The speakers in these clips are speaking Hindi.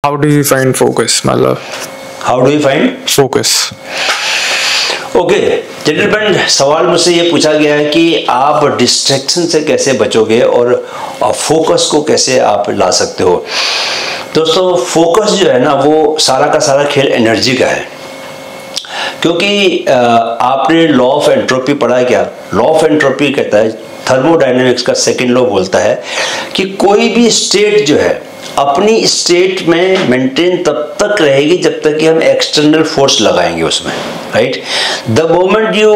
How do you find focus, मतलब how do you find focus? Okay gentleman, सवाल मुझसे ये पूछा गया है कि आप डिस्ट्रैक्शन से कैसे बचोगे और फोकस को कैसे आप ला सकते हो। दोस्तों, फोकस जो है ना, वो सारा का सारा खेल एनर्जी का है। क्योंकि आपने लॉ ऑफ एंट्रोपी पढ़ा है क्या? लॉ ऑफ एंट्रोपी कहता है, थर्मोडायनेमिक्स का सेकंड लॉ बोलता है कि कोई भी स्टेट जो है अपनी स्टेट में मेंटेन तब तक रहेगी जब तक कि हम एक्सटर्नल फोर्स लगाएंगे उसमें, right? The moment you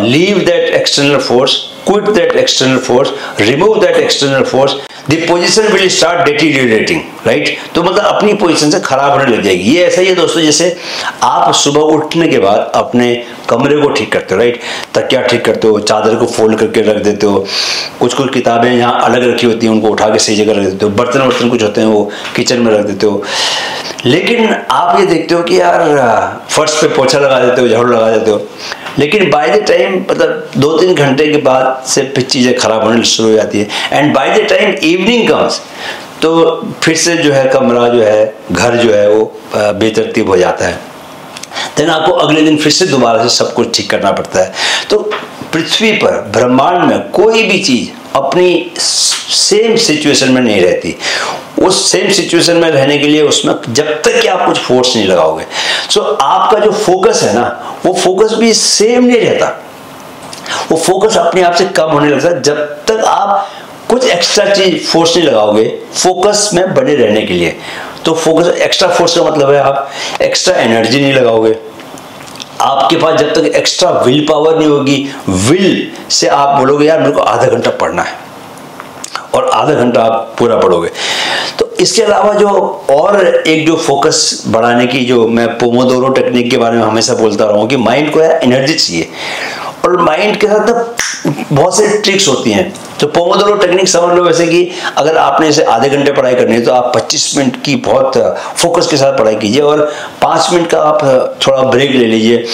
leave that external force, quit that external force, remove that external force, the position will start deteriorating, right? तो मतलब अपनी पोजिशन से खराब होने लग जाएगी। ये ऐसा ही है दोस्तों, जैसे आप सुबह उठने के बाद अपने कमरे को ठीक करते हो, राइट? तकिया ठीक करते हो, चादर को फोल्ड करके रख देते हो, कुछ कुछ किताबें यहाँ अलग रखी होती हैं उनको उठा के सही जगह रख देते हो, बर्तन वर्तन कुछ होते हैं वो किचन में रख देते हो। लेकिन आप ये देखते हो कि यार फर्श पे पोछा लगा देते हो, झाड़ू लगा देते हो, लेकिन बाय द टाइम मतलब 2-3 घंटे के बाद से फिर चीज़ें खराब होने शुरू हो जाती है। And by the time evening comes तो फिर से जो है कमरा जो है, घर जो है वो बेतरतीब हो जाता है। देन आपको अगले दिन फिर से दोबारा से सब कुछ ठीक करना पड़ता है। तो पृथ्वी पर, ब्रह्मांड में कोई भी चीज़ अपनी सेम सिचुएशन में नहीं रहती। उस सेम सिचुएशन में रहने के लिए उसमें जब तक कि आप कुछ फोर्स नहीं लगाओगे, सो आपका जो फोकस है ना, वो फोकस भी सेम नहीं रहता। वो फोकस अपने आप से कम होने लगता है जब तक आप कुछ एक्स्ट्रा चीज फोर्स नहीं लगाओगे फोकस में बने रहने के लिए। तो फोकस, एक्स्ट्रा फोर्स का मतलब है आप एक्स्ट्रा एनर्जी नहीं लगाओगे। आपके पास जब तक एक्स्ट्रा विल पावर नहीं होगी, विल से आप बोलोगे यार मेरे को आधा घंटा पढ़ना है, और आधा घंटा आप पूरा पढ़ोगे। तो इसके अलावा जो और एक जो फोकस बढ़ाने की, जो मैं पोमोडोरो टेक्निक के बारे में हमेशा बोलता रहा हूँ कि माइंड को यार एनर्जी चाहिए, और माइंड के साथ बहुत सारी ट्रिक्स होती हैं। तो पोमोडोरो टेक्निक समझ लो वैसे कि अगर आपने इसे आधे घंटे पढ़ाई करनी है तो आप 25 मिनट की बहुत फोकस के साथ पढ़ाई कीजिए, और 5 मिनट का आप थोड़ा ब्रेक ले लीजिए,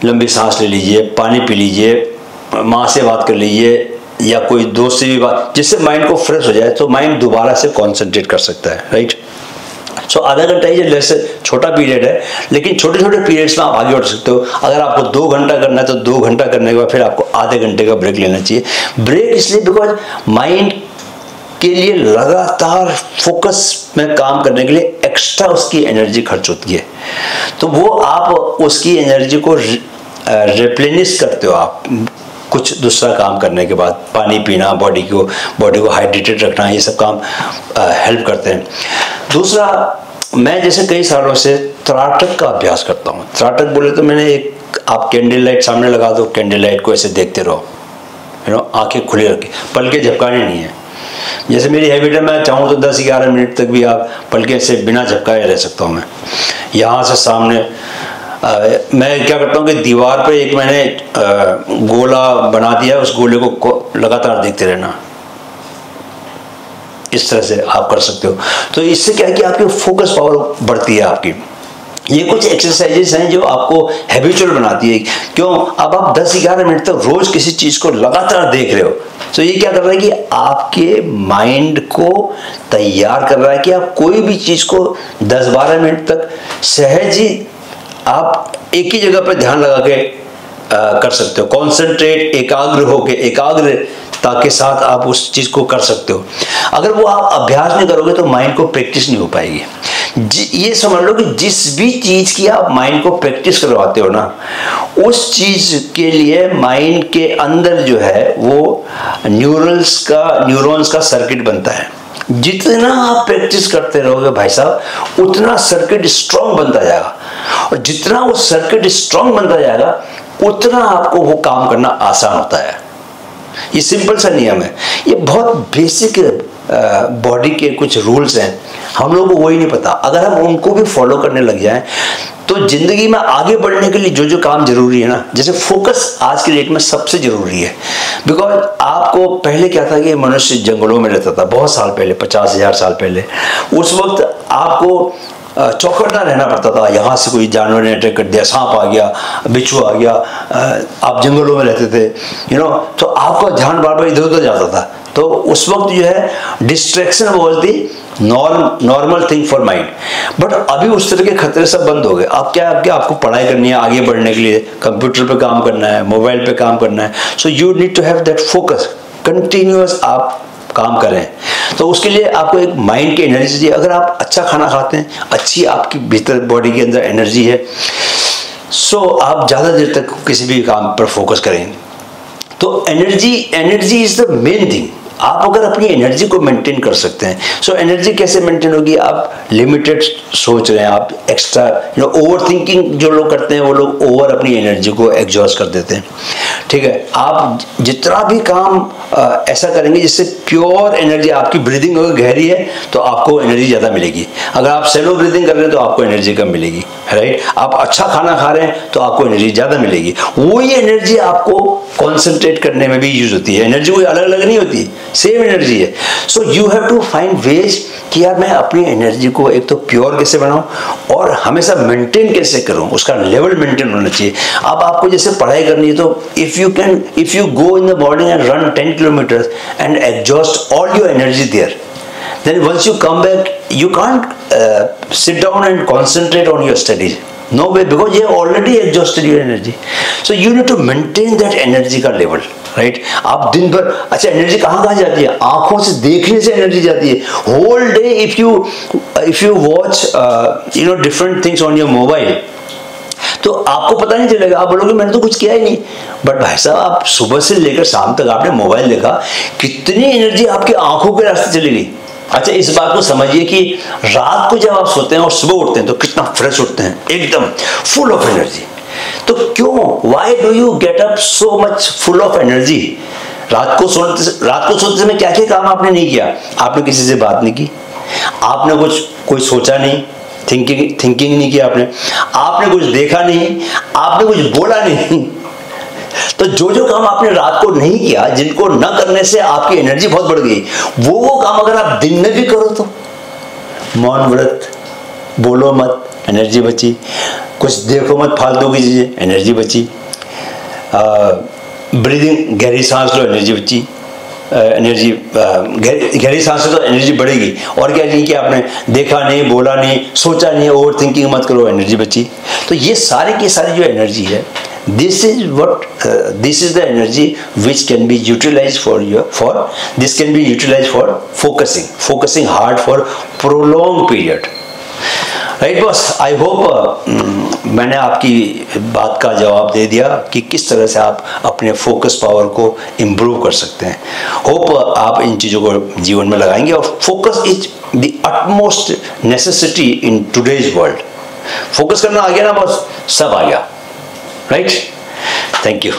लंबी सांस ले लीजिए, पानी पी लीजिए, माँ से बात कर लीजिए या कोई दोस्त से भी बात, जिससे माइंड को फ्रेश हो जाए तो माइंड दोबारा से कॉन्सेंट्रेट कर सकता है, राइट? सो आधा घंटा ये जैसे छोटा पीरियड है, लेकिन छोटे छोटे पीरियड्स में आप आगे बढ़ सकते हो। अगर आपको 2 घंटा करना है तो 2 घंटा करने के बाद फिर आपको आधे घंटे का ब्रेक लेना चाहिए। ब्रेक इसलिए बिकॉज माइंड के लिए लगातार फोकस में काम करने के लिए एक्स्ट्रा उसकी एनर्जी खर्च होती है, तो वो आप उसकी एनर्जी को रिप्लेनिश करते हो आप कुछ दूसरा काम करने के बाद। पानी पीना, बॉडी को हाइड्रेटेड रखना, ये सब काम हेल्प करते हैं। दूसरा, मैं जैसे कई सालों से त्राटक का अभ्यास करता हूँ। त्राटक बोले तो मैंने एक, आप कैंडल लाइट सामने लगा दो, कैंडल लाइट को ऐसे देखते रहो, आंखें खुली रखी, पलके झपकाने नहीं है। जैसे मेरी हैबिट है, मैं चाहूँ तो 10-11 मिनट तक भी आप पलके से बिना झपकाए रह सकता हूँ। मैं यहाँ से सामने मैं क्या करता हूँ कि दीवार पे एक मैंने गोला बना दिया, उस गोले को लगातार देखते रहना। इस तरह से आप कर सकते हो। तो इससे क्या है कि आपकी फोकस पावर बढ़ती है आपकी। ये कुछ एक्सरसाइजेस हैं जो आपको हैबिचुअल बनाती है। क्यों? अब आप 10-11 मिनट तक रोज किसी चीज को लगातार देख रहे हो, तो ये क्या कर रहा है कि आपके माइंड को तैयार कर रहा है कि आप कोई भी चीज को 10-12 मिनट तक सहज ही आप एक ही जगह पर ध्यान लगा के कर सकते हो। कॉन्सेंट्रेट, एकाग्र होके, एकाग्रता के साथ आप उस चीज को कर सकते हो। अगर वो आप अभ्यास नहीं करोगे तो माइंड को प्रैक्टिस नहीं हो पाएगी। ये समझ लो कि जिस भी चीज की आप माइंड को प्रैक्टिस करवाते हो ना, उस चीज के लिए माइंड के अंदर जो है वो न्यूरॉन्स का सर्किट बनता है। जितना आप प्रैक्टिस करते रहोगे भाई साहब, उतना सर्किट स्ट्रांग बनता जाएगा, और जितना वो सर्किट स्ट्रांग बनता जाएगा उतना आपको वो काम करना आसान होता है। ये सिंपल सा नियम है। ये बहुत बेसिक बॉडी के कुछ रूल्स हैं, हम लोगों को वही नहीं पता। अगर हम उनको भी फॉलो करने लग जाएं तो जिंदगी में आगे बढ़ने के लिए जो जो काम जरूरी है ना, जैसे फोकस आज की डेट में सबसे जरूरी है। बिकॉज आपको पहले क्या था कि मनुष्य जंगलों में रहता था, बहुत साल पहले, 50,000 साल पहले। उस वक्त आपको चौकन्ना रहना पड़ता था, यहाँ से कोई जानवर ने अटैक कर दिया, सांप आ गया, बिच्छू आ गया, आप जंगलों में रहते थे, तो आपका ध्यान बार बार इधर उधर जाता था। तो उस वक्त जो है distraction was the normal thing for mind. But अभी उस तरह के खतरे सब बंद हो गए। अब क्या है, आपको पढ़ाई करनी है, आगे बढ़ने के लिए कंप्यूटर पे काम करना है, मोबाइल पे काम करना है, so you need to have that focus, continuous आप काम करें। तो उसके लिए आपको एक माइंड की एनर्जी चाहिए। अगर आप अच्छा खाना खाते हैं, अच्छी आपकी भीतर बॉडी के अंदर एनर्जी है, सो आप ज़्यादा देर तक किसी भी काम पर फोकस करेंगे। तो energy is the main thing. आप अगर अपनी एनर्जी को मेंटेन कर सकते हैं, सो एनर्जी कैसे मेंटेन होगी? आप लिमिटेड सोच रहे हैं, आप एक्स्ट्रा ओवर थिंकिंग जो लोग करते हैं वो लोग ओवर अपनी एनर्जी को एग्जॉस्ट कर देते हैं। ठीक है, आप जितना भी काम ऐसा करेंगे जिससे प्योर एनर्जी, आपकी ब्रीदिंग अगर गहरी है तो आपको एनर्जी ज़्यादा मिलेगी। अगर आप सेलो ब्रीदिंग कर रहे हैं तो आपको एनर्जी कम मिलेगी, राइट। आप अच्छा खाना खा रहे हैं तो आपको एनर्जी ज़्यादा मिलेगी। वही एनर्जी आपको कॉन्सेंट्रेट करने में भी यूज होती है। एनर्जी कोई अलग अलग नहीं होती, सेम एनर्जी है। So you have to find ways कि यार मैं अपनी एनर्जी को एक तो प्योर कैसे बनाऊं और हमेशा मेंटेन कैसे करूं, उसका लेवल मेंटेन होना चाहिए। अब आपको जैसे पढ़ाई करनी है तो if you go in the morning and run 10 kilometers and exhaust all your energy there, then once you come back you can't sit down and concentrate on your studies. No way, because you have already exhausted your energy. So you need to maintain that energy का level, right? आप दिन भर, अच्छा एनर्जी कहाँ जाती है? आंखों से देखने से एनर्जी जाती है। Whole day if you watch different things on your mobile, तो आपको पता नहीं चलेगा, आप बोलोगे मैंने तो कुछ किया ही नहीं। बट भाई साहब, आप सुबह से लेकर शाम तक आपने मोबाइल देखा, कितनी एनर्जी आपकी आंखों के रास्ते चली गई। अच्छा, इस बात को समझिए कि रात को जब आप सोते हैं और सुबह उठते हैं तो कितना फ्रेश उठते हैं, एकदम फुल ऑफ एनर्जी। तो क्यों, why do you get up so much full of energy? रात को सोते समय क्या क्या काम आपने नहीं किया? आपने किसी से बात नहीं की, आपने कोई सोचा नहीं, थिंकिंग नहीं किया, आपने कुछ देखा नहीं, आपने कुछ बोला नहीं। तो जो काम आपने रात को नहीं किया, जिनको न करने से आपकी एनर्जी बहुत बढ़ गई, वो काम अगर आप दिन में भी करो तो मौन व्रत, बोलो मत, एनर्जी बची। कुछ देखो मत फालतू की चीजें, एनर्जी बची। ब्रीदिंग, गहरी सांस लो, एनर्जी बची। एनर्जी गहरी सांस से तो एनर्जी बढ़ेगी। और क्या नहीं किया आपने, देखा नहीं, बोला नहीं, सोचा नहीं, ओवर थिंकिंग मत करो, एनर्जी बची। तो ये सारी की सारी जो एनर्जी है, this is the energy which can be utilized this can be utilized for focusing hard for prolonged period, right boss? I hope मैंने आपकी बात का जवाब दे दिया कि किस तरह से आप अपने फोकस पावर को इम्प्रूव कर सकते हैं। होप आप इन चीज़ों को जीवन में लगाएंगे। और focus is the utmost necessity in today's world. Focus करना आ गया ना बस, सब आ गया, राइट? Thank you.